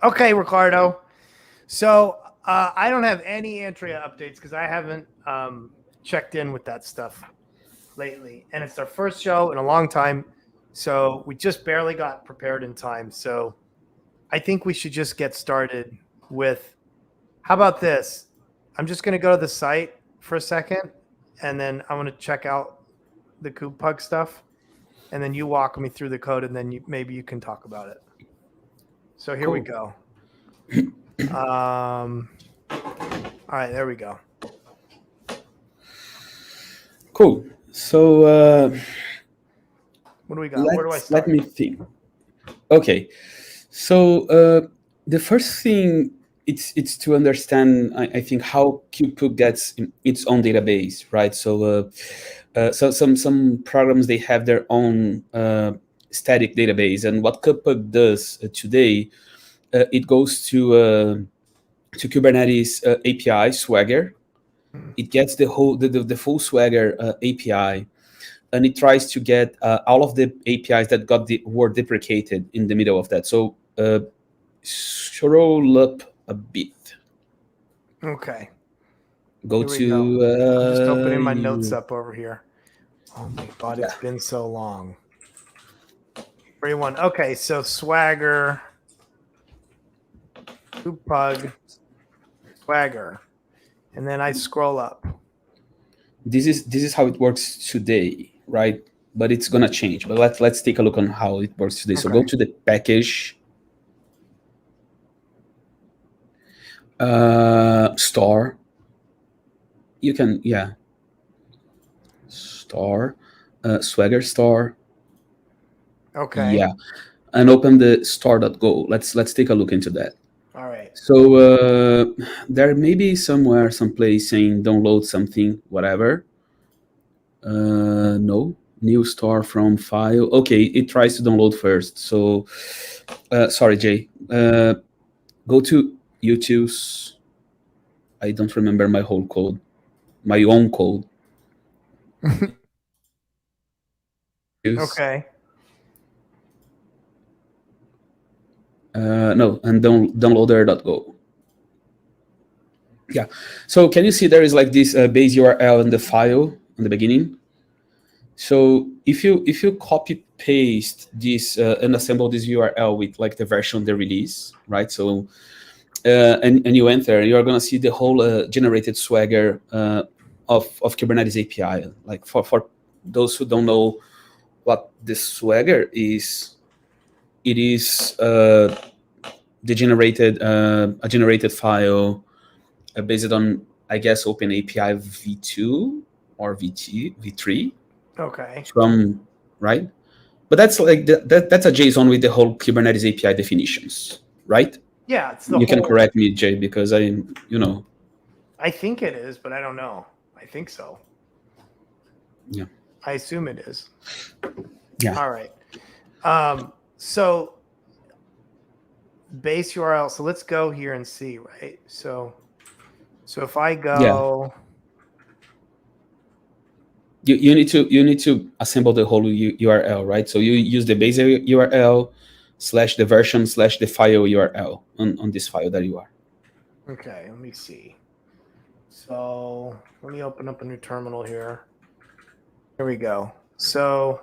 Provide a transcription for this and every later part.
Okay, Ricardo. So I don't have any Antria updates because I haven't checked in with that stuff lately, and it's our first show in a long time. So we just barely got prepared in time. So I think we should just get started with. How about this? I'm just going to go to the site for a second, and then I want to check out the Kube Pug stuff, and then you walk me through the code, and then maybe you can talk about it. So here we Cool. go. All right, there we go. Cool. So What do we got? Where do I let start? me think. Okay. So the first thing it's to understand, I think, how Kube gets its own database, right? So some programs, they have their own static database, and what Kube does today, it goes to Kubernetes API Swagger. It gets the full Swagger API, and it tries to get all of the APIs that were deprecated in the middle of that. So scroll up a bit. Okay. Go Here we to. go. I'm just opening my notes up over here. Oh my God, it's been so long. 31. Okay, so Swagger, Kube Pug, Swagger, and then I scroll up. This is how it works today, right? But it's gonna change. But let's take a look on how it works today. Okay. So go to the package store. You can store Swagger store. Okay. Yeah, and open the store.go. Let's take a look into that. All right. So there may be somewhere, someplace saying download something, whatever. No, new store from file. Okay, it tries to download first. So sorry, Jay. Go to YouTube's. I don't remember my whole code, my own code. Okay. No, and downloader.go. Yeah. So can you see there is like this base URL in the file in the beginning? So if you copy paste this and assemble this URL with like the version, the release, right? So and you enter, you are gonna see the whole generated Swagger of Kubernetes API. Like for those who don't know what the Swagger is, it is a generated file based on, I guess, OpenAPI v2 or v3. Okay. From right, but that's like that's a JSON with the whole Kubernetes API definitions, right? Yeah, it's the You whole. can correct me, Jay, because I think it is, but I don't know. I think so. Yeah. I assume it is. Yeah. All right. So base URL. So let's go here and see, right? So if I go. Yeah. You need to assemble the whole URL, right? So you use the base URL / the version / the file URL on this file that you are. Okay, let me see. So let me open up a new terminal here. Here we go. So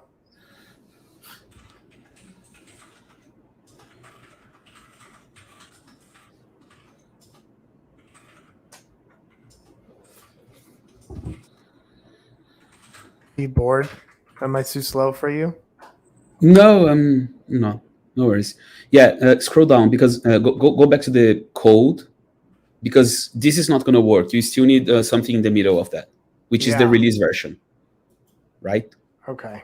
are you bored? Am I too slow for you? No, no worries. Yeah, scroll down because go back to the code, because this is not going to work. You still need something in the middle of that, which is the release version, right? Okay.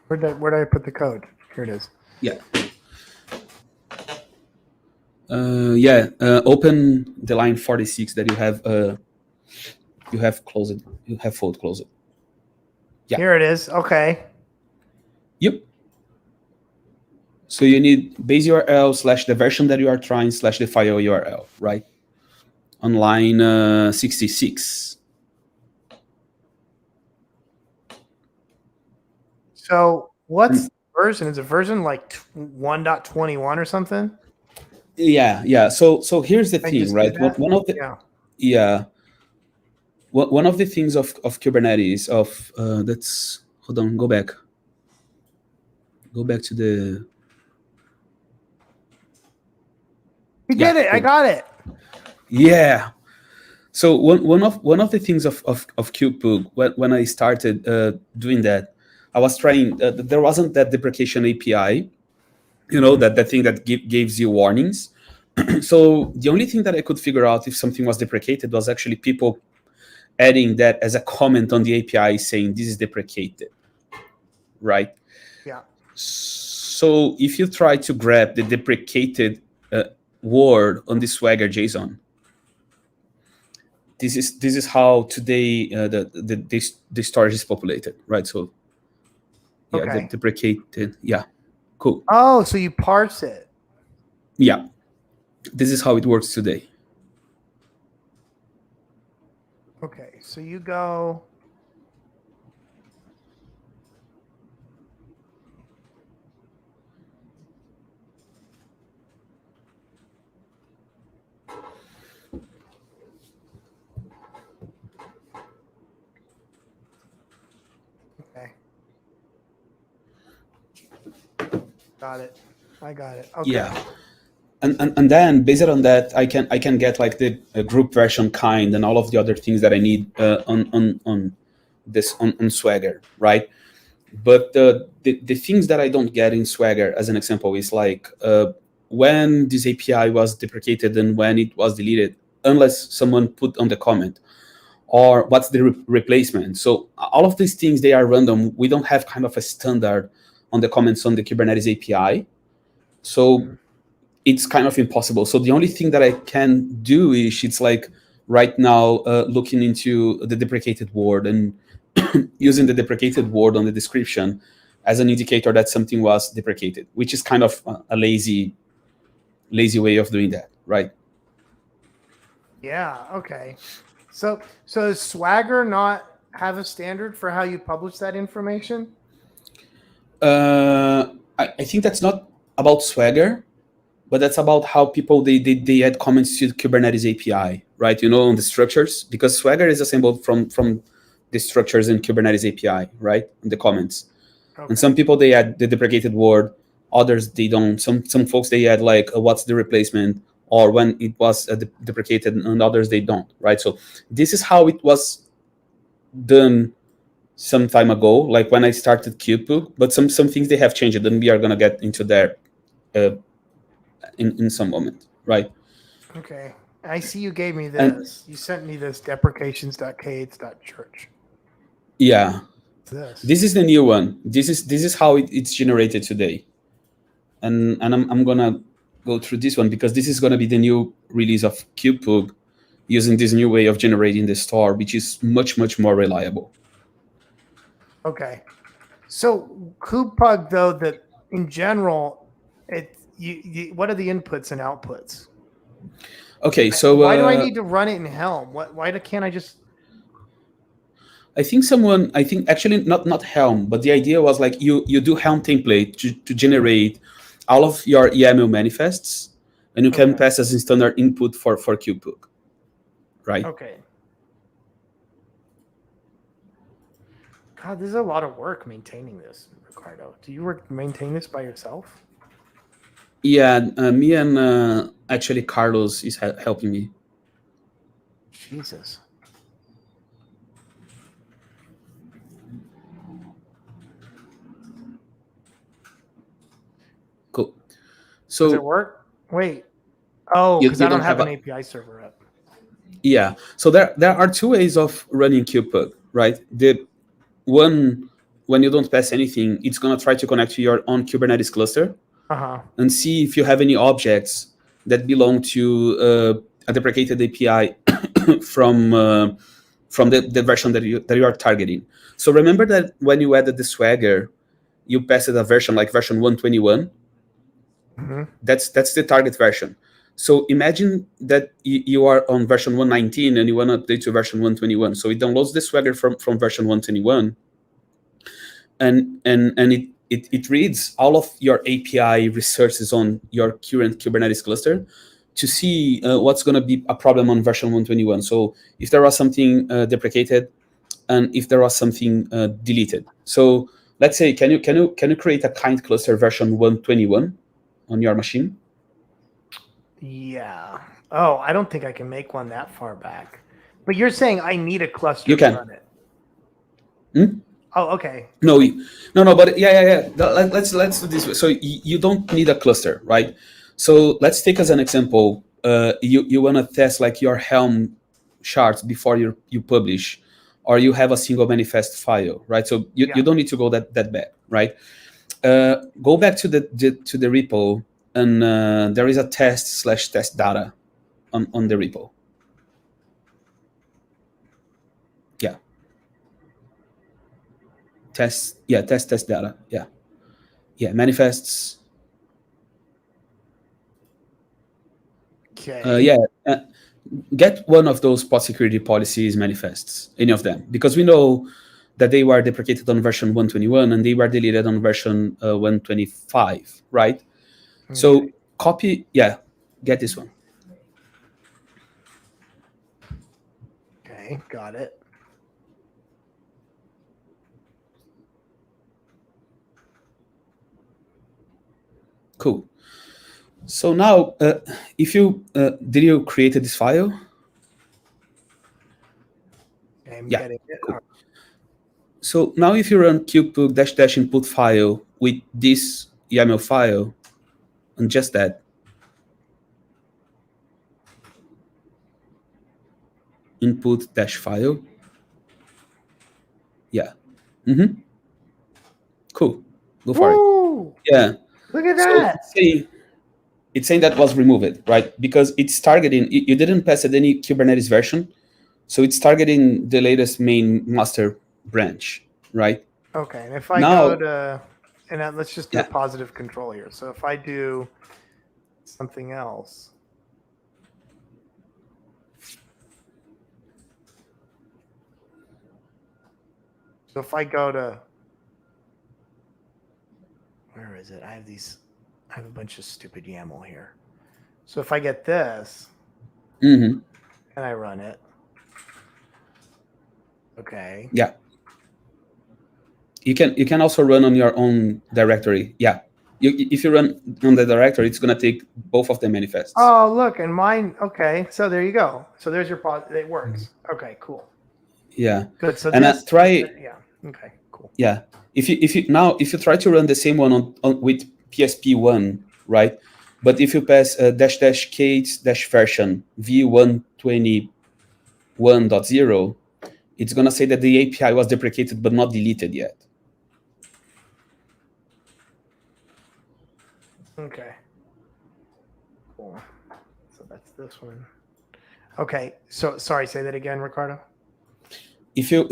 Where did I put the code? Here it is. Yeah. Open the line 46 that you have closed. You have fold closed. Yeah. Here it is. Okay. Yep. So you need base URL / the version that you are trying / the file URL, right? on line 66. So what's the version? Is it version like 1.21 or something? Yeah. So here's the I thing, just right? do that? One of the Yeah. yeah, one of the things of Kubernetes that's hold on, go back to the You did it. I cool. got it. Yeah. So one of the things of Kube Pug, when I started doing that, I was trying. There wasn't that deprecation API, that thing that gives you warnings. So the only thing that I could figure out if something was deprecated was actually people adding that as a comment on the API saying this is deprecated, right? Yeah. So if you try to grab the deprecated word on the Swagger JSON, this is how today the storage is populated, right? So yeah, Okay. deprecated. Yeah, cool. Oh, so you parse it. Yeah, this is how it works today. Okay, so you go. Okay. Got it. I got it. Okay. Yeah. And then based on that, I can get like the group version kind and all of the other things that I need on Swagger, right? But the things that I don't get in Swagger, as an example, is like when this API was deprecated and when it was deleted, unless someone put on the comment, or what's the replacement. So all of these things, they are random. We don't have kind of a standard on the comments on the Kubernetes API. So it's kind of impossible. So the only thing that I can do is it's like right now looking into the deprecated word and using the deprecated word on the description as an indicator that something was deprecated, which is kind of a lazy way of doing that, right? Yeah. Okay. So does Swagger not have a standard for how you publish that information? I think that's not about Swagger, but that's about how people they add comments to the Kubernetes API, right? On the structures, because Swagger is assembled from the structures in Kubernetes API, right? In the comments. Okay. And some people they add the deprecated word, others they don't. Some folks they add like what's the replacement or when it was deprecated, and others they don't, right? So this is how it was done some time ago, like when I started Kube Pug, but some things they have changed, and we are gonna get into there in some moment, right? Okay. I see you gave me this. You sent me this deprecations.k8s.church. Yeah. This is the new one. This is how it's generated today. And I'm gonna go through this one because this is gonna be the new release of Kube Pug using this new way of generating the store, which is much more reliable. Okay. So Kube Pug, though, that in general, what are the inputs and outputs? Okay, so why do I need to run it in Helm? Why can't I just? I think actually not Helm, but the idea was like you do Helm template to generate all of your YAML manifests, and you can pass as a standard input for Kube Pug, right? Okay. God, this is a lot of work maintaining this, Ricardo. Do you maintain this by yourself? Yeah, me and actually Carlos is helping me. Jesus. Cool. So does it work? Wait. Oh, because I don't have an API server up. Yeah. So there are two ways of running Kube Pug, right? The one, when you don't pass anything, it's gonna try to connect to your own Kubernetes cluster and see if you have any objects that belong to a deprecated API from the version that you are targeting. So remember that when you added the Swagger, you passed a version like version 121. Mm-hmm. That's the target version. So imagine that you are on version 119 and you want to update to version 121. So it downloads the Swagger from version 121, and it reads all of your API resources on your current Kubernetes cluster to see what's going to be a problem on version 121. So if there was something deprecated, and if there was something deleted. So let's say, can you create a kind cluster version 121 on your machine? Yeah. Oh, I don't think I can make one that far back. But you're saying I need a cluster You to can. run it. Hmm? Oh, okay. No, but yeah. Let's do this way. So you don't need a cluster, right? So let's take as an example, you want to test like your Helm charts before you publish, or you have a single manifest file, right? So you don't need to go that bad, right? Go back to the repo, and there is a test/test data on the repo. Yeah. Test data. Yeah, manifests. Okay. Get one of those pod security policies manifests, any of them, because we know that they were deprecated on version 121 and they were deleted on version 125, right? Okay. So copy, get this one. Okay, got it. Cool. So now, if you did you create this file? I'm Yeah, getting it. cool. So now if you run kubepug -- input file with this YAML file and just that, input - file. Yeah. Cool. Go for Woo! it. Yeah. Look at So that. it's saying that was removed, right? Because it's targeting, you didn't pass it any Kubernetes version. So it's targeting the latest main master branch, right? Okay, and if I Now, go to, and let's just do a positive control here. So if I do something else. So if I go to, where is it? I have a bunch of stupid YAML here. So if I get this, and I run it, okay. Yeah. You can also run on your own directory. Yeah. If you run on the directory, it's gonna take both of the manifests. Oh, look, and mine. Okay, so there you go. So there's your pod. It works. Okay, cool. Yeah. Good. So and try. Yeah. Okay. Cool. Yeah. If you try to run the same one on with PSP1, right? But if you pass --kate -version v121.0, it's gonna say that the API was deprecated but not deleted yet. Okay. Cool. So that's this one. Okay. So sorry, say that again, Ricardo. If you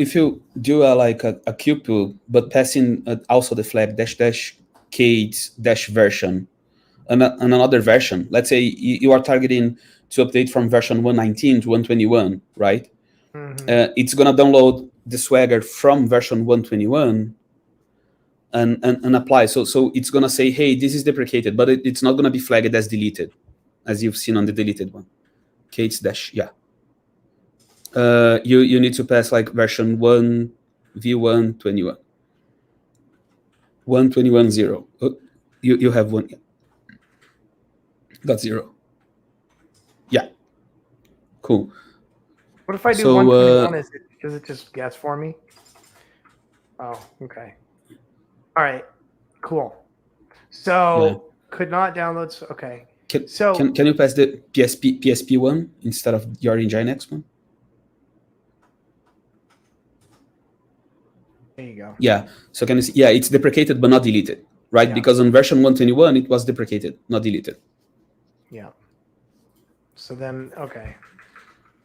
do a kubepug but passing also the flag --kate -version and another version, let's say you are targeting to update from version 119 to 121, right? It's gonna download the Swagger from version 121 and apply. So it's gonna say, hey, this is deprecated, but it's not gonna be flagged as deleted, as you've seen on the deleted one. Kate you need to pass like version 1 v121 121.0. You have one. Got 0. Yeah. Cool. What if I do 121? Does it just guess for me? Oh, okay. All right. Cool. So could not download. Okay. Can you pass the PSP one instead of your Nginx one? There you go. Yeah. So can you see? Yeah, it's deprecated but not deleted, right? Yeah. Because on version 121 it was deprecated, not deleted. Yeah. So then, okay.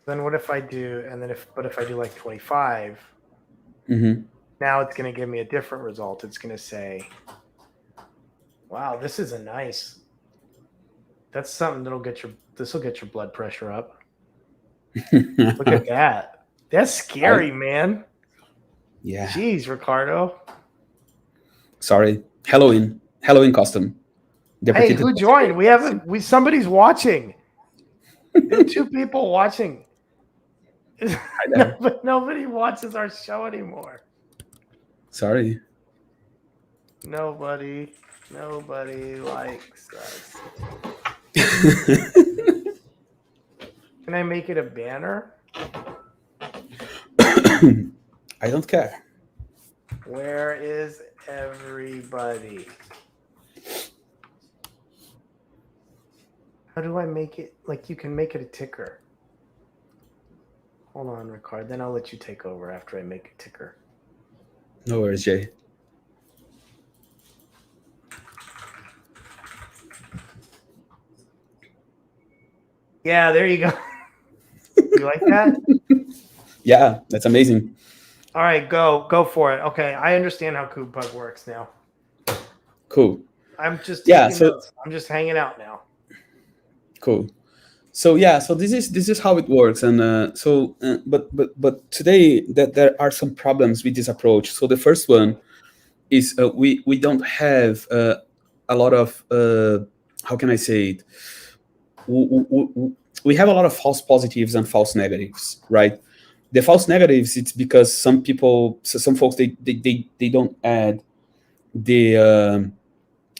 Then what if I do, and then if I do like 25, now it's going to give me a different result. It's going to say, wow, this is a nice. That's something that'll get your. This will get your blood pressure up. Look at that. That's scary, man. Yeah. Jeez, Ricardo. Sorry. Halloween costume. Hey, who joined? We haven't. Somebody's watching. There are 2 people watching. Nobody watches our show anymore. Sorry. Nobody likes us. Can I make it a banner? I don't care. Where is everybody? How do I make it? Like, you can make it a ticker. Hold on, Ricard. Then I'll let you take over after I make a ticker. No worries, Jay. Yeah, there you go. You like that? Yeah, that's amazing. All right, go for it. Okay, I understand how Kube Pug works now. Cool. I'm just taking notes. I'm just hanging out now. Cool. So this is how it works, and but today that there are some problems with this approach. So the first one is we don't have a lot of how can I say it? We have a lot of false positives and false negatives, right? The false negatives, it's because some folks they don't add the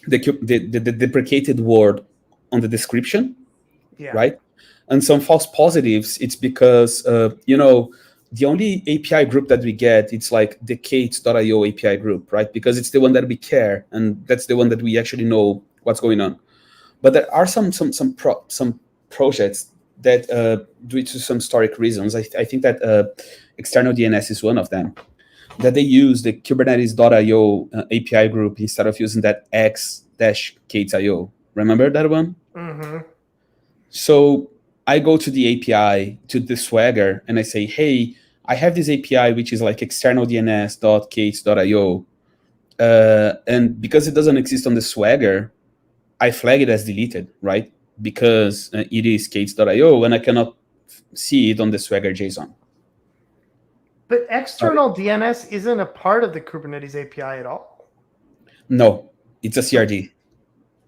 deprecated word on the description, right? And some false positives, it's because the only API group that we get, it's like the Kates.io API group, right? Because it's the one that we care, and that's the one that we actually know what's going on. But there are some projects that, due to some historic reasons, I think that external DNS is one of them, that they use the Kubernetes.io API group instead of using that x-Kates.io. Remember that one? Mm-hmm. So I go to the API, to the Swagger, and I say, hey, I have this API, which is like external DNS.Kates.io. And because it doesn't exist on the Swagger, I flag it as deleted, right? Because it is Kates.io, and I cannot see it on the Swagger JSON. But external DNS isn't a part of the Kubernetes API at all. No, it's a CRD.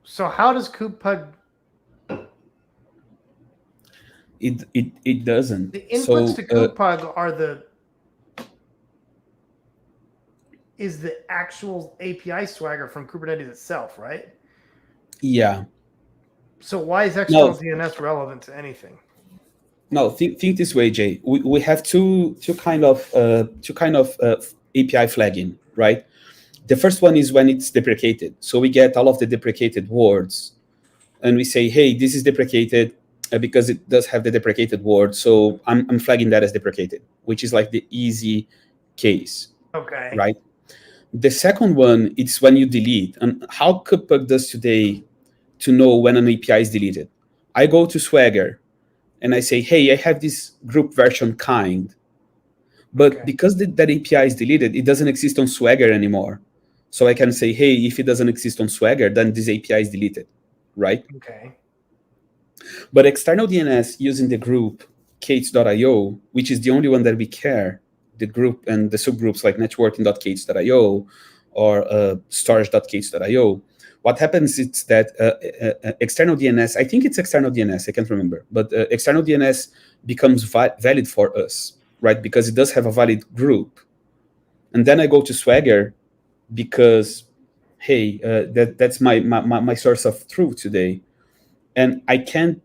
So how does Kube Pug? It doesn't. The inputs to Kube Pug are is the actual API Swagger from Kubernetes itself, right? Yeah. So why is external DNS relevant to anything? No, think this way, Jay. We have two kind of API flagging, right? The first one is when it's deprecated. So we get all of the deprecated words, and we say, hey, this is deprecated because it does have the deprecated word. So I'm flagging that as deprecated, which is like the easy case. Okay. Right. The second one, it's when you delete. And how Kube Pug does today to know when an API is deleted? I go to Swagger and I say, hey, I have this group version kind. But because that API is deleted, it doesn't exist on Swagger anymore. So I can say, hey, if it doesn't exist on Swagger, then this API is deleted, right? Okay. But external DNS using the group Kates.io, which is the only one that we care, the group and the subgroups like networking.kates.io or storage.kates.io, what happens is that external DNS, I think it's external DNS, I can't remember, but external DNS becomes valid for us, right? Because it does have a valid group. And then I go to Swagger because, hey, that's my source of truth today. And I can't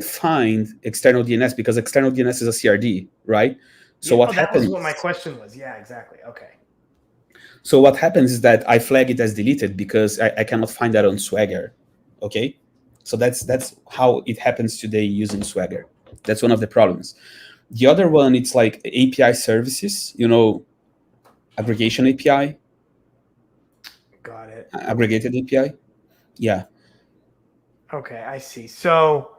find external DNS because external DNS is a CRD, right? So what happens? That was what my question was. Yeah, exactly. Okay. So what happens is that I flag it as deleted because I cannot find that on Swagger. Okay. So that's how it happens today using Swagger. That's one of the problems. The other one, it's like API services, aggregation API. Got it. Aggregated API. Yeah. Okay, I see. So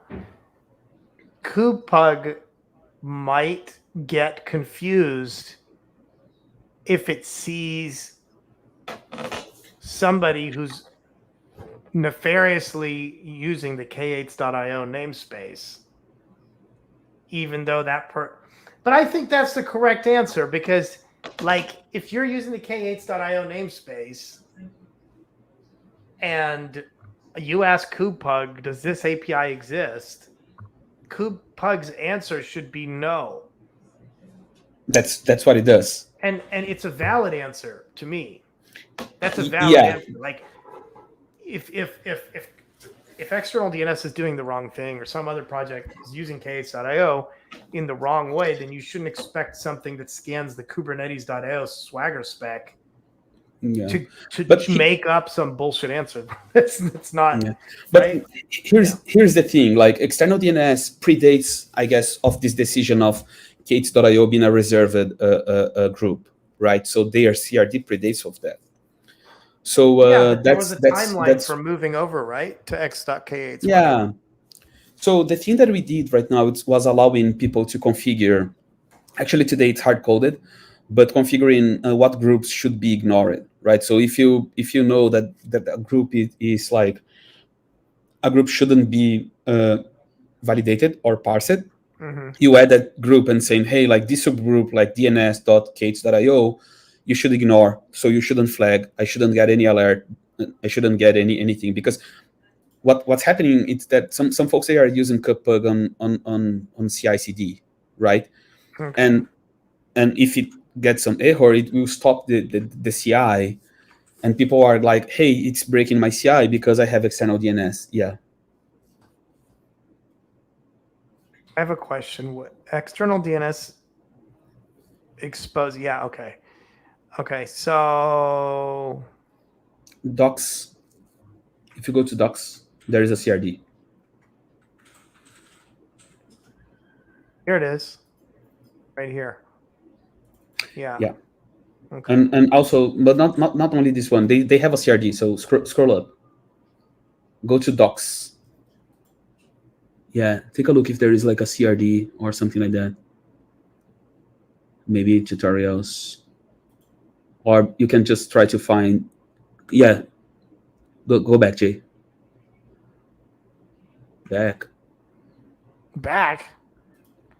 Kube Pug might get confused if it sees somebody who's nefariously using the k8s.io namespace, even though but I think that's the correct answer, because like if you're using the k8s.io namespace and you ask Kube Pug, does this API exist? Kube Pug's answer should be no. That's what it does. And it's a valid answer to me. That's a valid Yeah. answer. Like if external DNS is doing the wrong thing, or some other project is using k8s.io in the wrong way, then you shouldn't expect something that scans the kubernetes.io Swagger spec Yeah. to make up some bullshit answer. It's not. Yeah. But right? here's the thing, like external DNS predates, I guess, of this decision of k8s.io being a reserved group, right? So their CRD predates of that. So but there was a timeline for moving over, right, to x.k8. Yeah. So the thing that we did right now was allowing people to configure. Actually, today it's hard coded, but configuring what groups should be ignored, right? So if you know that a group is like a group shouldn't be validated or parsed, you add that group and saying, hey, like this subgroup, like dns.k8s.io, you should ignore. So you shouldn't flag. I shouldn't get any alert. I shouldn't get anything, because what's happening is that some folks, they are using Kube Pug on CI/CD, right? Okay. And if it gets some error, it will stop the CI, and people are like, hey, it's breaking my CI because I have external DNS. Yeah. I have a question. What external DNS expose? Yeah. Okay. Okay. So Docs. If you go to Docs, there is a CRD. Here it is. Right here. Yeah. Yeah. Okay. And also, but not only this one. They have a CRD. So scroll up. Go to Docs. Yeah. Take a look if there is like a CRD or something like that. Maybe tutorials. Or you can just try to find. Yeah. Go back, Jay. Back.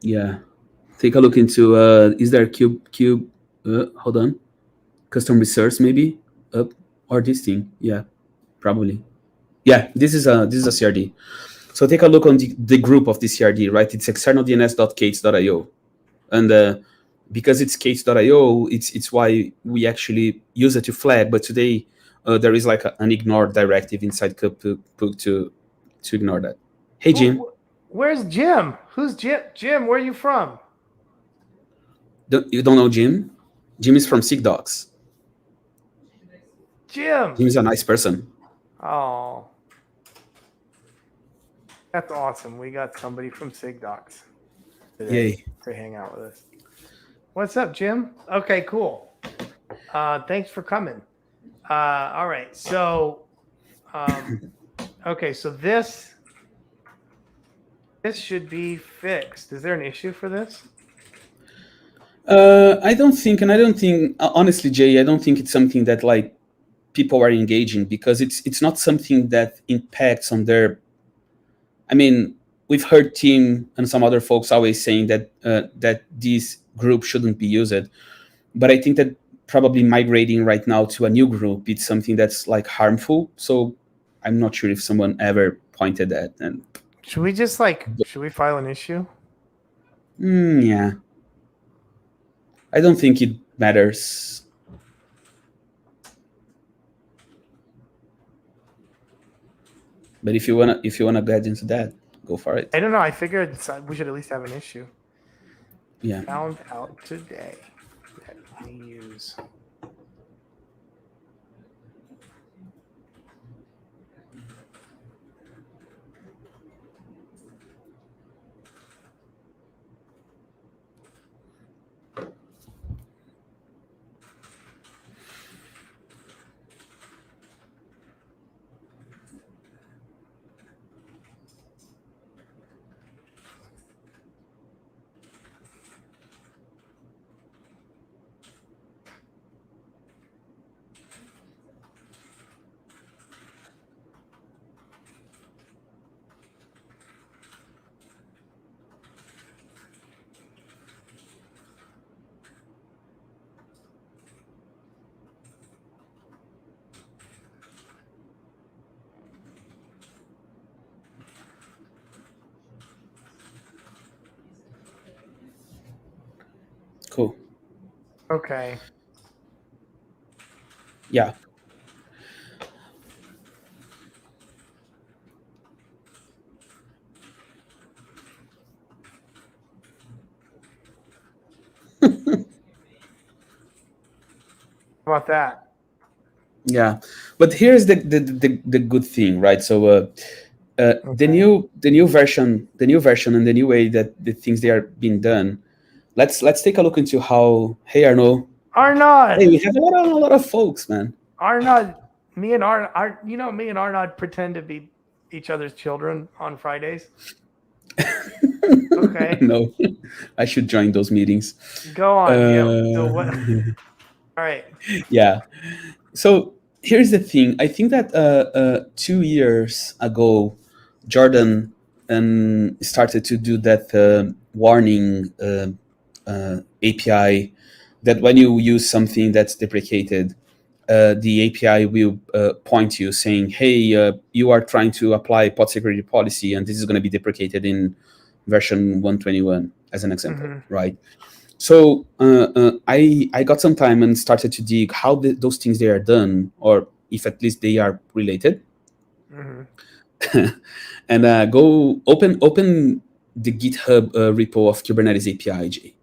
Yeah. Take a look into is there Kube hold on. Custom resource maybe up, or this thing. Yeah, probably. Yeah, this is a CRD. So take a look on the group of the CRD, right? It's external DNS.k8s.io. And because it's k8s.io, it's why we actually use it to flag. But today there is like an ignore directive inside Kube Pug to ignore that. Hey, Jim. Where's Jim? Who's Jim? Jim, where are you from? You don't know Jim? Jim is from SigDocs. Jim is a nice person. Oh, that's awesome. We got somebody from SigDocs today to hang out with us. What's up, Jim? Okay, cool. Thanks for coming. All right. So, okay. So this should be fixed. Is there an issue for this? I don't think, honestly, Jay, I don't think it's something that like people are engaging, because it's not something that impacts on their. I mean, we've heard Tim and some other folks always saying that that this group shouldn't be used, but I think that probably migrating right now to a new group, it's something that's like harmful. So I'm not sure if someone ever pointed that. And should we file an issue? Yeah. I don't think it matters. But if you wanna get into that, go for it. I don't know. I figured we should at least have an issue. Yeah. Found out today that we use. Okay. Yeah. How about that? Yeah, but here's the good thing, right? So the Okay. new version, and the new way that the things they are being done. Let's take a look into how. Hey Arno, hey, Arnaud, we have a lot of folks, man. Arnaud, me and Arnaud, me and Arnaud pretend to be each other's children on Fridays. Okay, No, I should join those meetings. go on. Yeah. So what? All right. Yeah. So here's the thing. I think that 2 years ago, Jordan started to do that warning API that when you use something that's deprecated, the API will point you saying, "Hey, you are trying to apply pod security policy, and this is going to be deprecated in version 121," as an example, right? So I got some time and started to dig how those things they are done, or if at least they are related, and go open the GitHub repo of Kubernetes API. Jay.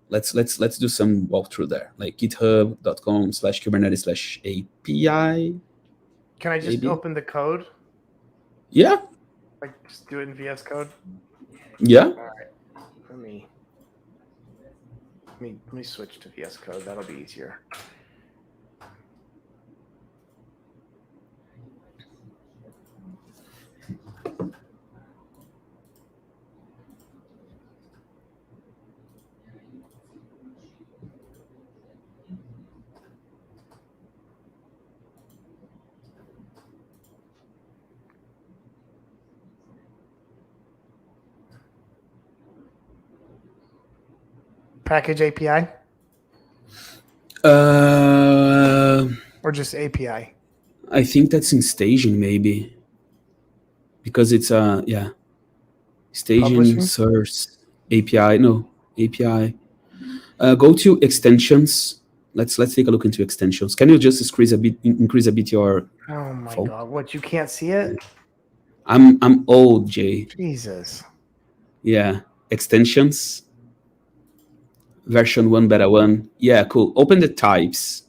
Let's do some walkthrough there, like github.com/kubernetes/API. Can I just maybe. open the code? Yeah. Like just do it in VS Code. Yeah. All right. Let me switch to VS Code. That'll be easier. Package API or just API? I think that's in staging, maybe, because it's staging Publishing? source API. No, API. Go to extensions. Let's take a look into extensions. Can you just increase a bit your? Oh my phone? God! What, you can't see it? I'm old, Jay. Jesus. Yeah, extensions. Version 1 beta 1. Yeah, cool. Open the types.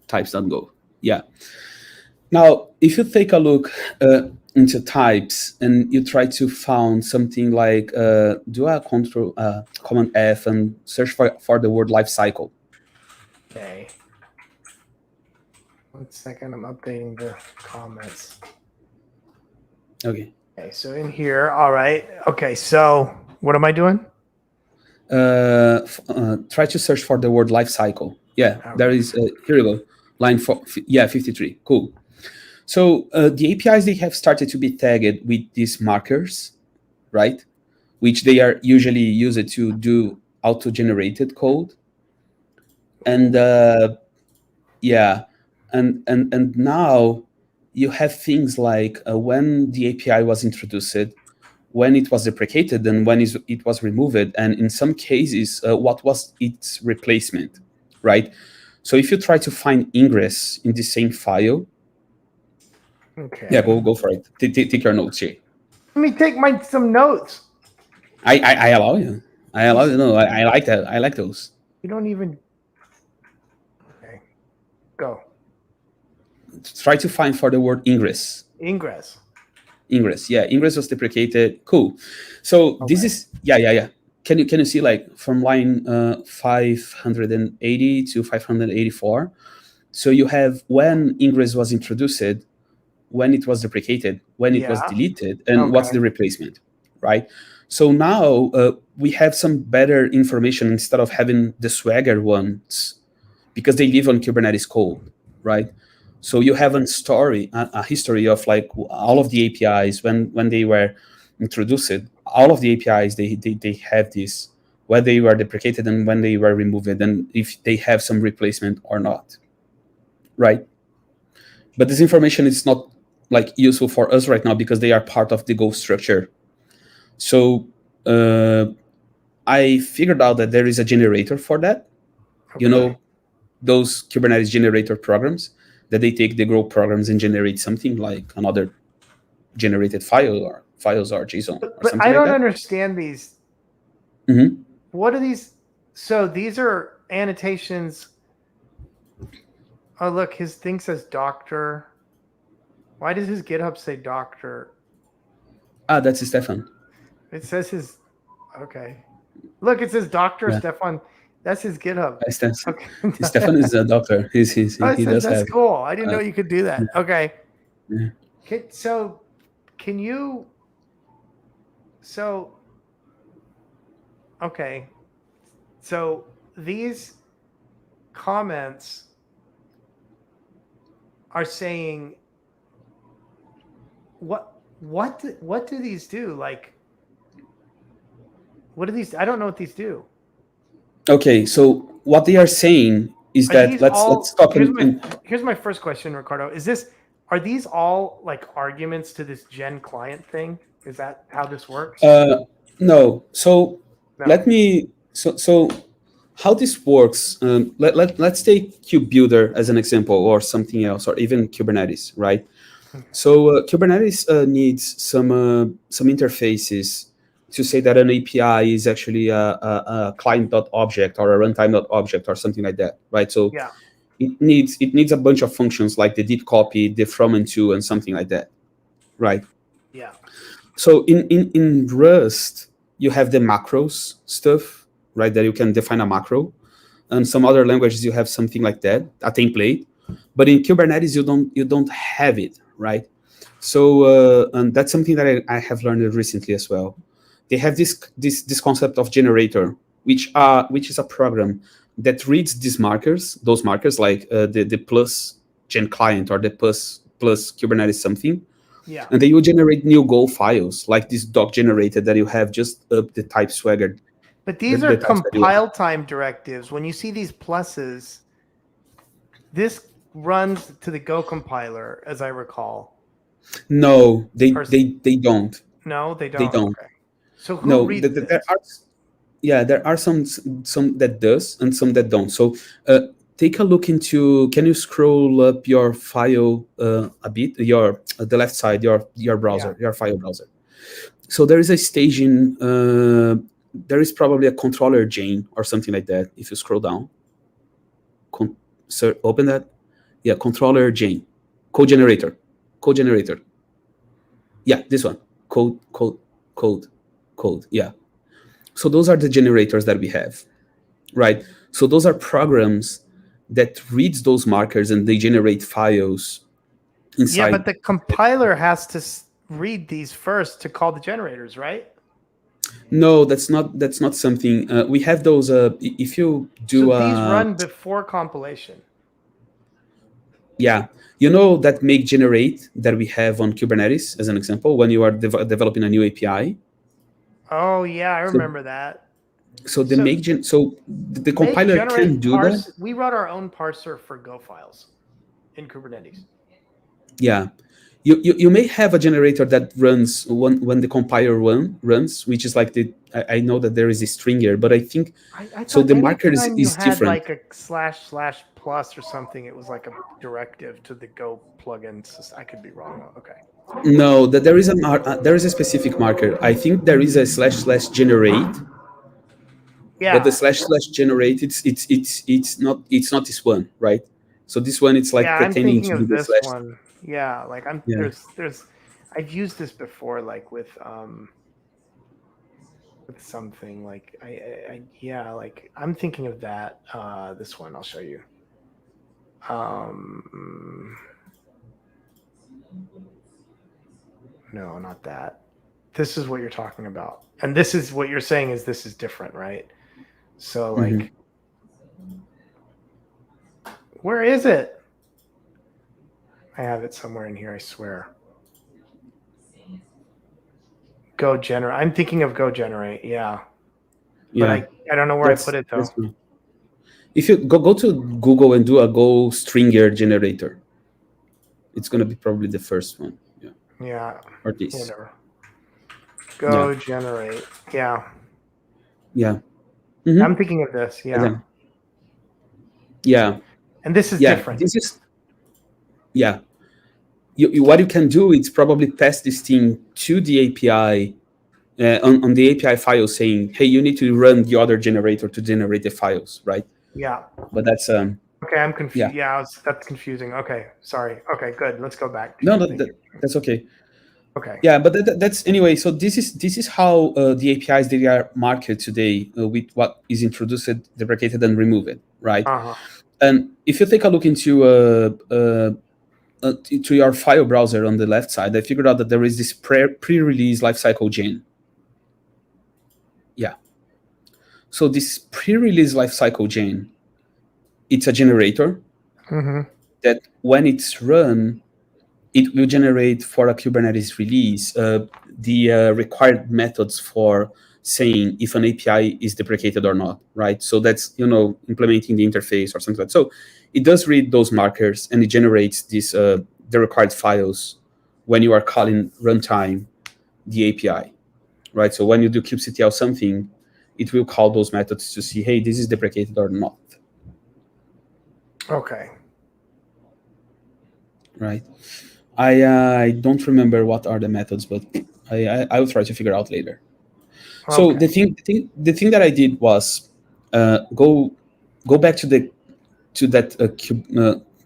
Types.go. Yeah. Now, if you take a look into types and you try to find something like do a Command F and search for the word lifecycle. Okay. 1 second. I'm updating the comments. Okay. Okay. So in here, all right. Okay. So what am I doing? Try to search for the word lifecycle. Yeah, Okay. there is. Here you go. Line 53. Cool. So the APIs, they have started to be tagged with these markers, right? Which they are usually used to do auto-generated code. And and now you have things like when the API was introduced, when it was deprecated, and when it was removed, and in some cases, what was its replacement, right? So if you try to find ingress in the same file, Okay. yeah, go for it. Take your notes here. Let me take some notes. I allow you. I allow you. No, I like that. I like those. You don't even. Okay. Go. Try to find for the word ingress. Ingress. Ingress. Yeah, ingress was deprecated. Cool. So this is yeah. Can you see, like, from line 580 to 584? So you have when ingress was introduced, when it was deprecated, when it was deleted, and what's the replacement, right? So now we have some better information instead of having the Swagger ones, because they live on Kubernetes code, right? So you have a history of, like, all of the APIs when they were introduced. All of the APIs, they have this, when they were deprecated and when they were removed, and if they have some replacement or not, right? But this information is not, like, useful for us right now because they are part of the Go structure. So I figured out that there is a generator for that. You Okay. know, those Kubernetes generator programs that they take the Grow programs and generate something like another generated files or JSON or But something I like don't that. understand these. Hmm. What are these? So these are annotations. Oh, look, his thing says doctor. Why does his GitHub say doctor? Ah, that's Stefan. It says his. Okay. Look, it says Doctor Yeah, Stefan. That's his GitHub. Okay. Stefan is a doctor. Oh, it He says does that's have. cool. I didn't Uh, know you could do that. Okay. yeah. So, can you? So, okay. So these comments are saying what do these do? Like, what do these? I don't know what these do. Okay, so what they are saying is Are that these let's all? talk and Here's my first question, Ricardo. Are these all like arguments to this Gen client thing? Is that how this works? no. So No. let me so how this works. Let's take KubeBuilder as an example, or something else, or even Kubernetes, right? So Kubernetes needs some interfaces to say that an API is actually a client.object or a runtime.object or something like that, right? So Yeah. it needs a bunch of functions like the deep copy, the from and to, and something like that, right? Yeah. So in Rust, you have the macros stuff, right? That you can define a macro. And some other languages you have something like that, a template. But in Kubernetes, you don't have it, right? So and that's something that I have learned recently as well. They have this concept of generator, which is a program that reads those markers like the plus gen client or the plus Kubernetes something, Yeah. and then you generate new Go files like this doc generated that you have just up the type swagger, But the, these are the types that you want. compile time directives. When you see these pluses, this runs to the Go compiler, as I recall. No, Or they don't. no, they They don't. don't. Okay. So who No, reads there this? are, yeah, there are some that does and some that don't. So take a look into. Can you scroll up your file a bit? Your the left side, your Yeah. browser, your file browser. So there is a staging. There is probably a controller Jane or something like that. If you scroll down, so open that. Yeah, controller Jane, code generator, code generator. Yeah, this one, code, code. Yeah. So those are the generators that we have, right? So those are programs that reads those markers and they generate files Yeah, but inside. the compiler has to read these first to call the generators, right? No, that's not something we have those. If you So do, these run before compilation. yeah, that make generate that we have on Kubernetes as an example when you are developing a new API. Oh yeah, I So remember that. so the So make gen so the make compiler can generate do that. parse. We wrote our own parser for Go files in Kubernetes. Yeah, you may have a generator that runs when the compiler runs, which is like I know that there is a stringer, but I think I so thought the marker anytime you is had different. like a // plus or something, it was like a directive to the Go plugins. I could be wrong though. Okay. No, that there is a specific marker. I think there is a / generate, but the Yeah. / generate it's not this one, right? So this one it's like Yeah, I'm pretending thinking to be of the this slash. one. Yeah, like Yeah. there's I've used this before, like with something like I yeah, like I'm thinking of that. This one I'll show you. No, not that. This is what you're talking about, and this is what you're saying is this is different, right? So Hmm. like, where is it? I have it somewhere in here, I swear. Go generate. I'm thinking of go generate. Yeah, but Yeah, I don't know where I put it though. that's cool. If you go to Google and do a Go stringer generator, it's gonna be probably the first one. Yeah, Yeah, or this. whatever. Yeah. Go generate. Yeah. Yeah. Mhm. I'm thinking of this. Yeah. Yeah. And this is Yeah. different. This is, yeah. What you can do is probably pass this thing to the API on the API file saying, hey, you need to run the other generator to generate the files, right? Yeah. But that's Okay, I'm confused. yeah. Yeah, that's confusing. Okay, sorry. Okay, good. Let's go back to No, your thing. that's okay. Okay. Yeah, but that's anyway. So this is how the APIs they are marketed today with what is introduced, deprecated, and removed, right? Uh-huh. And if you take a look into to your file browser on the left side, I figured out that there is this pre-release lifecycle gen. Yeah. So this pre-release lifecycle gen, it's a generator that when it's run, it will generate for a Kubernetes release the required methods for saying if an API is deprecated or not, right? So that's implementing the interface or something like that. So it does read those markers and it generates these the required files when you are calling runtime the API, right? So when you do kubectl something, it will call those methods to see, hey, this is deprecated or not. Okay. Right. I don't remember what are the methods, but I will try to figure out later. So Okay. the thing that I did was go back to that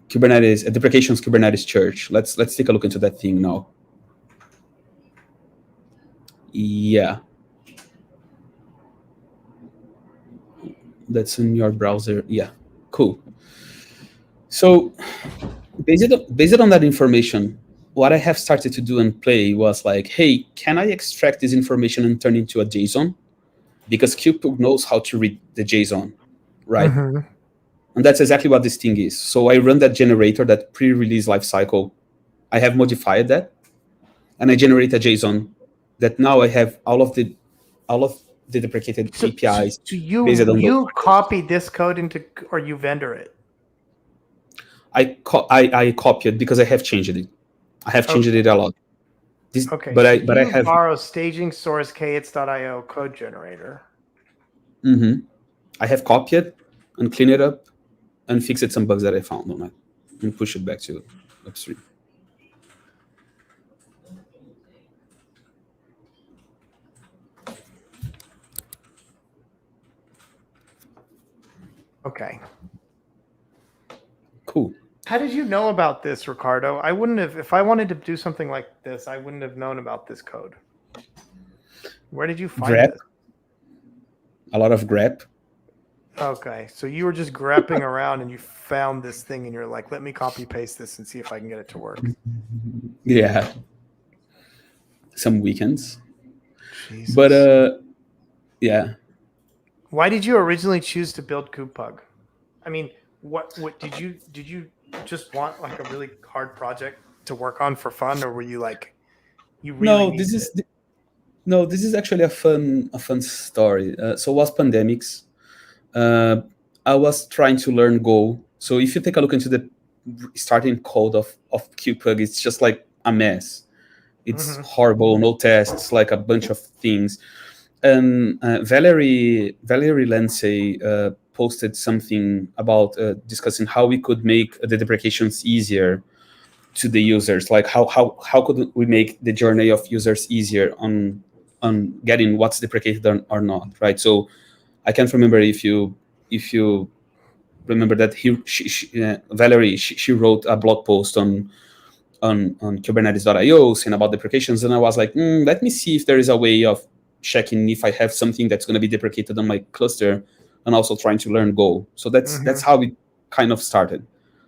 Kubernetes deprecations Kubernetes church. Let's take a look into that thing now. Yeah, that's in your browser. Yeah, cool. So based on that information, what I have started to do and play was like, hey, can I extract this information and turn it into a JSON? Because Kube Pug knows how to read the JSON, right? And that's exactly what this thing is. So I run that generator, that pre-release lifecycle. I have modified that, and I generate a JSON that now I have all of the deprecated APIs. So based on you copy this code into, or you vendor it? I copy it because I have changed it. I have changed it a lot. Okay, but so I have borrow staging source kits.io code generator. I have copied and cleaned it up and fixed some bugs that I found on it and push it back to upstream. Okay. Cool. How did you know about this, Ricardo? I wouldn't have, if I wanted to do something like this, I wouldn't have known about this code. Where did you find grep. it? A lot of grep. Okay, so you were just grepping around and you found this thing and you're like, let me copy paste this and see if I can get it to work. Yeah. Some weekends. Jesus. But yeah. Why did you originally choose to build Kube Pug? I mean, what did you just want like a really hard project to work on for fun, or were you like, you really this is actually a fun story. So it was pandemics. I was trying to learn Go. So if you take a look into the starting code of Kube Pug, it's just like a mess. It's horrible, no tests, like a bunch of things. And Valerie Lindsay posted something about discussing how we could make the deprecations easier to the users. Like how could we make the journey of users easier on getting what's deprecated or not, right? So I can't remember if you remember that Valerie she wrote a blog post on Kubernetes.io saying about deprecations, and I was like, let me see if there is a way of checking if I have something that's going to be deprecated on my cluster, and also trying to learn Go. So that's how it kind of started.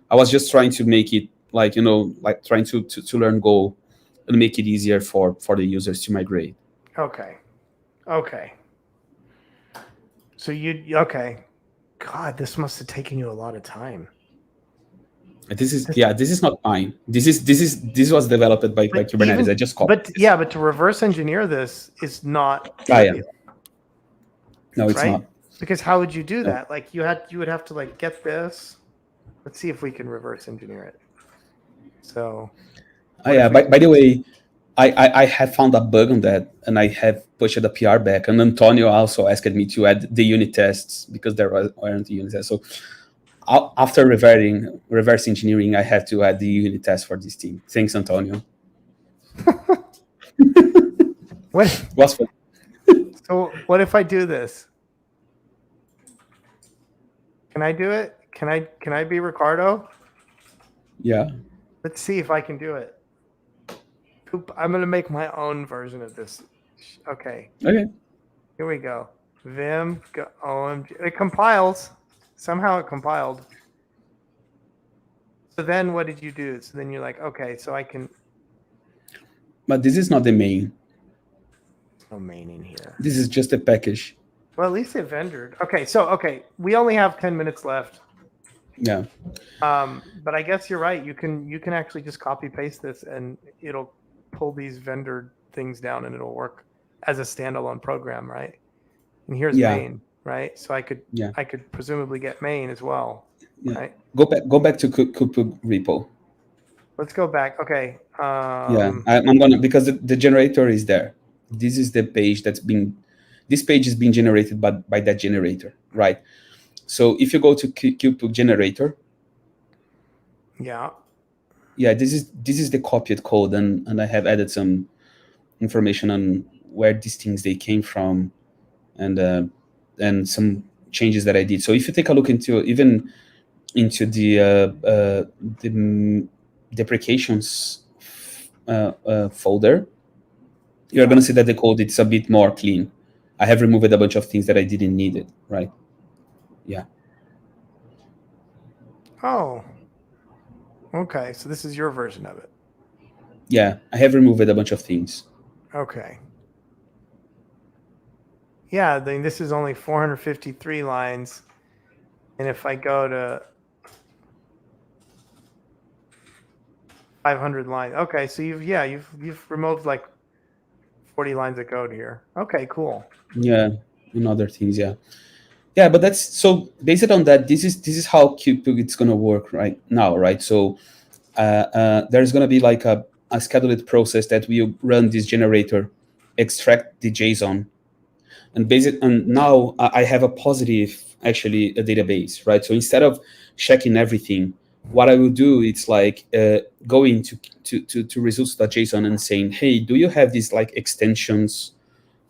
I was just trying to make it like trying to learn Go and make it easier for the users to migrate. Okay. So okay. God, this must have taken you a lot of time. This is not mine. This was developed by Kubernetes. I just copied. But to reverse engineer this is not trivial. No, it's not. Because how would you do that? Like you would have to like get this. Let's see if we can reverse engineer it. So by the way, I have found a bug on that, and I have pushed the PR back. And Antonio also asked me to add the unit tests because there weren't unit tests. So after reverse engineering, I have to add the unit test for this team. Thanks, Antonio. What? Was fun. So what if I do this? Can I do it? Can I be Ricardo? Yeah. Let's see if I can do it. I'm gonna make my own version of this. Okay. Okay. Here we go. Vim OMG. It compiles. Somehow it compiled. So then what did you do? So then you're like, okay, so I can. But this is not the main. No main in here. This is just a package. Well, at least it vendored. Okay, we only have 10 minutes left. Yeah. But I guess you're right. You can actually just copy paste this and it'll pull these vendor things down and it'll work as a standalone program, right? And here's main, right? So I could presumably get main as well, right? Go back to Kube Pug repo. Let's go back. Okay. I'm gonna, because the generator is there. This is the page this page is being generated by that generator, right? So if you go to Kube Pug generator, this is the copied code, and I have added some information on where these things they came from, and some changes that I did. So if you take a look into the deprecations folder, you're going to see that the code is a bit more clean. I have removed a bunch of things that I didn't need it, right? Yeah. Oh. Okay, so this is your version of it. Yeah, I have removed a bunch of things. Okay. Yeah, then this is only 453 lines. And if I go to 500 lines. Okay, so you've removed like 40 lines of code here. Okay, cool. Yeah, and other things, yeah. But that's so based on that. This is how Kube Pug it's gonna work right now, right? So there's gonna be like a scheduled process that will run this generator, extract the JSON, and now I have a positive actually a database, right? So instead of checking everything, what I will do it's like going to results.json and saying, hey, do you have these like extensions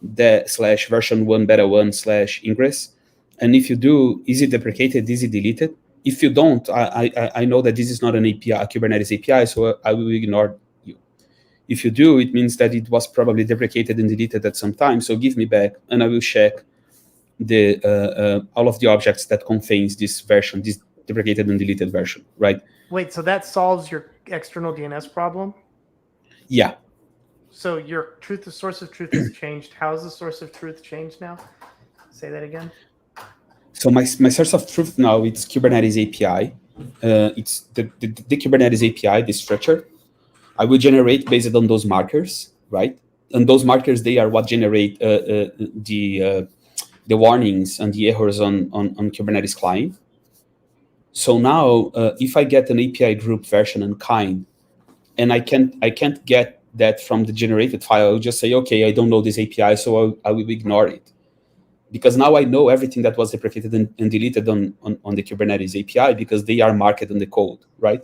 that / version 1 beta 1 / ingress? And if you do, is it deprecated? Is it deleted? If you don't, I know that this is not an API, a Kubernetes API, so I will ignore you. If you do, it means that it was probably deprecated and deleted at some time. So give me back, and I will check the all of the objects that contains this version, this deprecated and deleted version, right? Wait, so that solves your external DNS problem? Yeah. So your source of truth has changed. How is the source of truth changed now? Say that again. So my source of truth now, it's Kubernetes API. It's the Kubernetes API, the structure. I will generate based on those markers, right? And those markers, they are what generate the warnings and the errors on Kubernetes client. So now, if I get an API group version and kind, and I can't get that from the generated file, I'll just say, okay, I don't know this API, so I will ignore it. Because now I know everything that was deprecated and deleted on the Kubernetes API because they are marked in the code, right?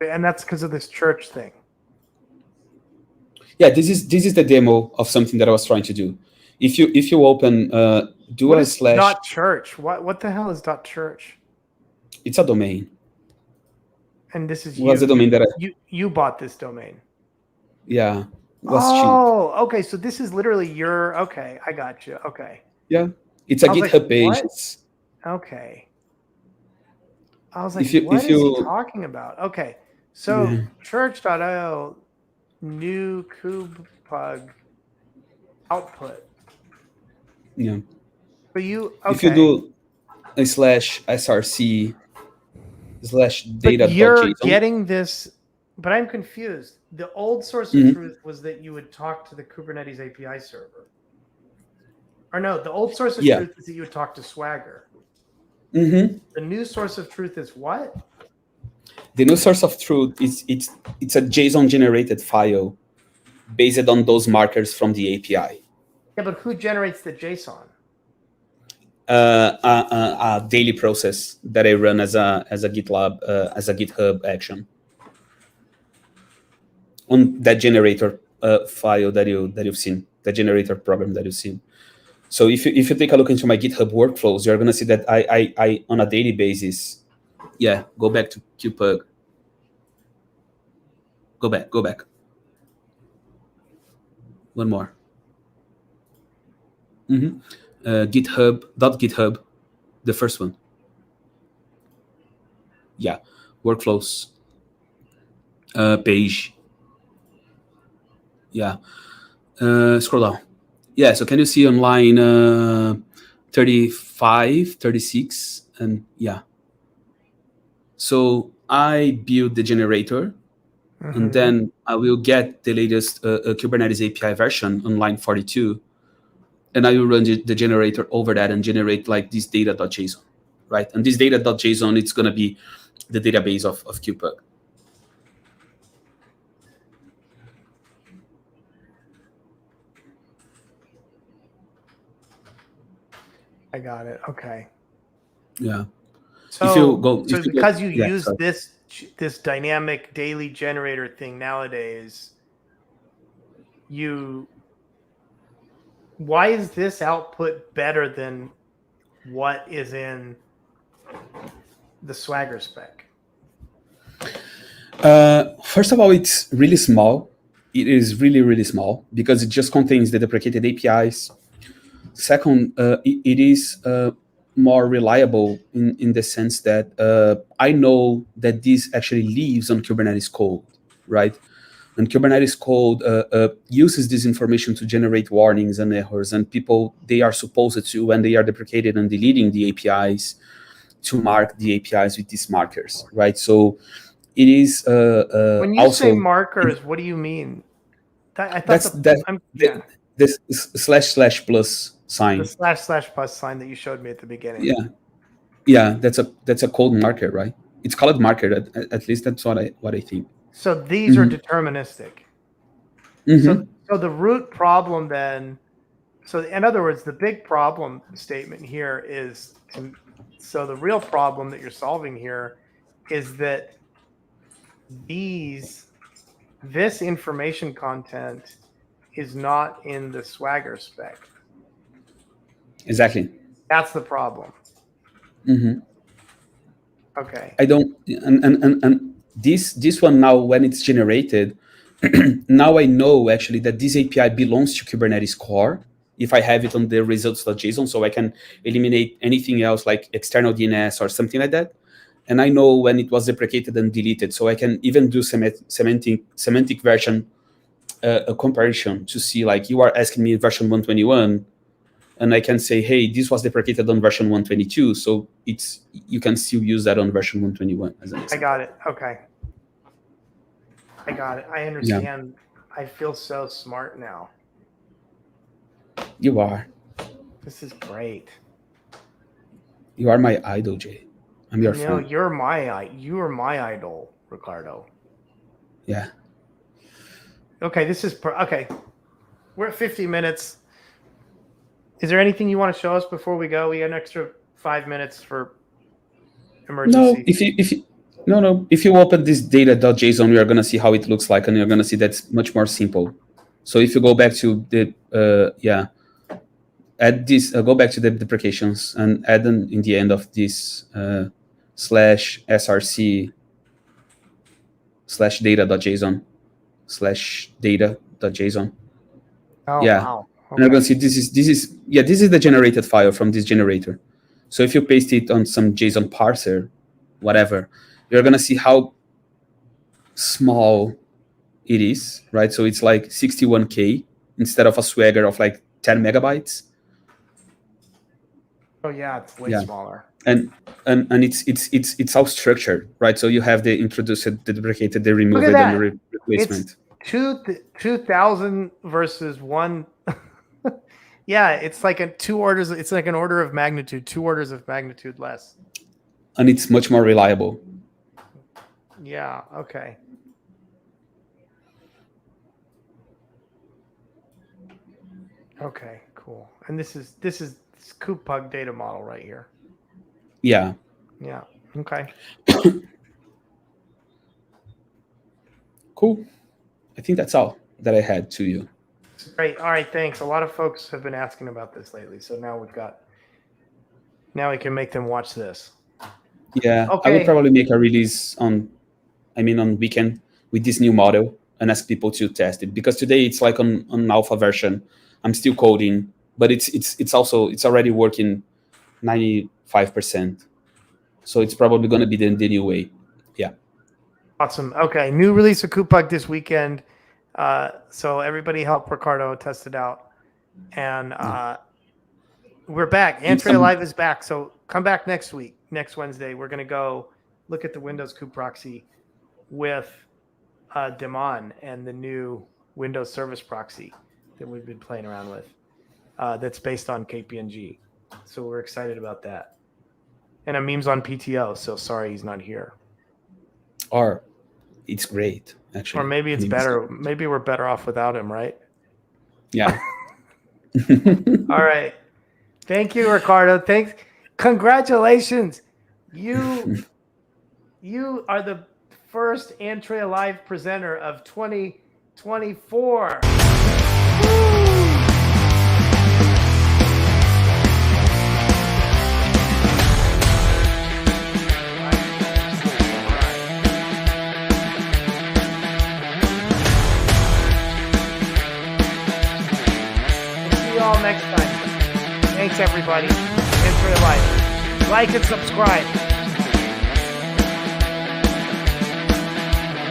And that's because of this church thing. Yeah, this is the demo of something that I was trying to do. If you open do a slash dot church, what the hell is dot church? It's a domain. And this is was the domain that you bought this domain. Yeah. Cheap. Okay. So this is literally your. Okay, I got you. Okay. Yeah, it's a GitHub page. Okay. I was like, what is he talking about? Okay, so church.io, new Kube Pug output. Yeah. But you. Okay. If you do a /src /data. But you're getting this. But I'm confused. The old source of truth was that you would talk to the Kubernetes API server. Or no, the old source of truth is that you would talk to Swagger. Mm-hmm. The new source of truth is what? The new source of truth is it's a JSON generated file based on those markers from the API. Yeah, but who generates the JSON? A daily process that I run as a GitLab as a GitHub action on that generator file that you've seen, the generator program that you've seen. So if you take a look into my GitHub workflows, you're gonna see that I on a daily basis, yeah. Go back to Kube Pug. Go back. One more. GitHub, the first one. Yeah, workflows page. Yeah, scroll down. Yeah, so can you see on line 35, 36, and yeah. So I build the generator, and then I will get the latest Kubernetes API version on line 42, and I will run the generator over that and generate like this data.json, right? And this data.json, it's going to be the database of Kube Pug. I got it. Okay. Yeah. So, if you go, because you use this dynamic daily generator thing nowadays, why is this output better than what is in the Swagger spec? First of all, it's really small. It is really, really small because it just contains the deprecated APIs. Second, it is more reliable in the sense that I know that this actually lives on Kubernetes code, right? And Kubernetes code uses this information to generate warnings and errors, and people, they are supposed to, when they are deprecated and deleting the APIs, to mark the APIs with these markers, right? So it is when you also say markers, what do you mean? I thought this / plus sign. The / plus sign that you showed me at the beginning. Yeah, that's a code marker, right? It's called marker. At least that's what I think. So these are deterministic. So the root problem then. So in other words, the big problem statement here is. So the real problem that you're solving here is that this information content is not in the Swagger spec. Exactly. That's the problem. Okay. I don't, and this one now, when it's generated, now I know actually that this API belongs to Kubernetes core if I have it on the results.json, so I can eliminate anything else like external DNS or something like that. And I know when it was deprecated and deleted, so I can even do semantic version a comparison to see, like, you are asking me version 121, and I can say, hey, this was deprecated on version 122, so you can still use that on version 121 as an example. I got it. Okay. I got it. I understand. Yeah. I feel so smart now. You are. This is great. You are my idol, Jay. I'm your friend. You are my idol, Ricardo. Yeah. Okay, okay. We're at 50 minutes. Is there anything you want to show us before we go? We got an extra 5 minutes for emergency. No, if you open this data.json, you're gonna see how it looks like, and you're gonna see that's much more simple. So if you go back to the add this, go back to the deprecations and add them in the end of this /src /data.json Oh, yeah. Wow. Okay. And you're gonna see this is the generated file from this generator. So if you paste it on some JSON parser, whatever, you're gonna see how small it is, right? So it's like 61K instead of a Swagger of like 10 megabytes. Oh yeah, it's way smaller. And it's all structured, right? So you have the introduced, the deprecated, the removed, and the replacement. It's 2,000 versus 1. Yeah, it's like it's like an order of magnitude, 2 orders of magnitude less. And it's much more reliable. Yeah, okay. Okay, cool. And this is Kube Pug data model right here. Yeah. Yeah. Okay. Cool. I think that's all that I had to you. Great. All right. Thanks. A lot of folks have been asking about this lately, so now we can make them watch this. Yeah. Okay. I would probably make a release on weekend with this new model and ask people to test it, because today it's like on alpha version. I'm still coding, but it's already working 95%. So it's probably going to be the new way. Yeah. Awesome. Okay. New release of Kube Pug this weekend. So everybody help Ricardo test it out. And we're back. Entree Live is back. So come back next week, next Wednesday. We're going to go look at the Windows Kube proxy with Demon and the new Windows Service Proxy that we've been playing around with. That's based on KPNG. So we're excited about that. And Amim's on PTO, so sorry he's not here. Or it's great, actually. Or maybe it's better. Maybe we're better off without him, right? Yeah. All right. Thank you, Ricardo. Thanks. Congratulations. You are the first Entree Live presenter of 2024. Next time. Thanks, everybody. Entree Live. Like and subscribe.